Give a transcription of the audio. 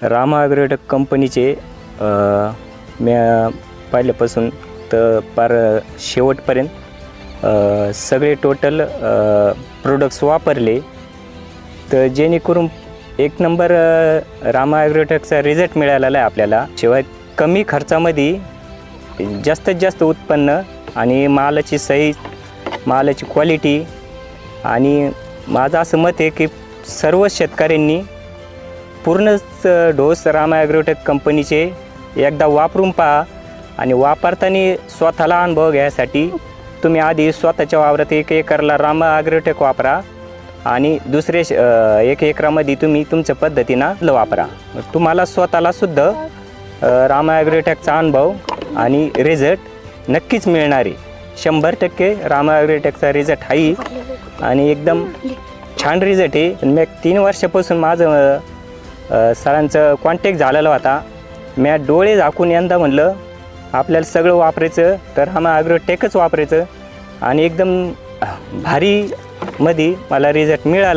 Rama agrotech कंपनीचे मी पहिल्यापासून तर पार शेवटपर्यंत सगळे टोटल प्रोडक्ट्स वापरले, तर जेणेकरून एक नंबर रामा ॲग्रोटेकचा रिझल्ट मिळालेला आहे आपल्याला. शिवाय कमी खर्चामध्ये जास्तीत जास्त उत्पन्न आणि मालाची साईज, मालाची क्वालिटी. आणि माझं असं मत आहे की सर्व शेतकऱ्यांनी पूर्णच डोस रामा ॲग्रोटेक कंपनीचे एकदा वापरून पहा. आणि वापरताना स्वतःला अनुभव घ्यायसाठी तुम्ही आधी स्वतःच्या वावरात 1 एकरला रामा ॲग्रोटेक वापरा आणि दुसरे 1 एकरामध्ये तुम्ही तुमच्या पद्धतीनं वापरा. तुम्हाला स्वतःला सुद्धा रामा ॲग्रोटेकचा अनुभव आणि रिझल्ट नक्कीच मिळणार आहे. 100% रामा ॲग्रोटेकचा रिझल्ट आहे आणि एकदम छान रिझल्ट आहे. मी 3 वर्षापासून माझं सरांचं कॉन्टॅक्ट झालेला होता. मी डोळे झाकून यंदा म्हणलं आपल्याला सगळं वापरायचं तर रामा ॲग्रोटेकच वापरायचं आणि एकदम भारीमध्ये मला रिझल्ट मिळाला.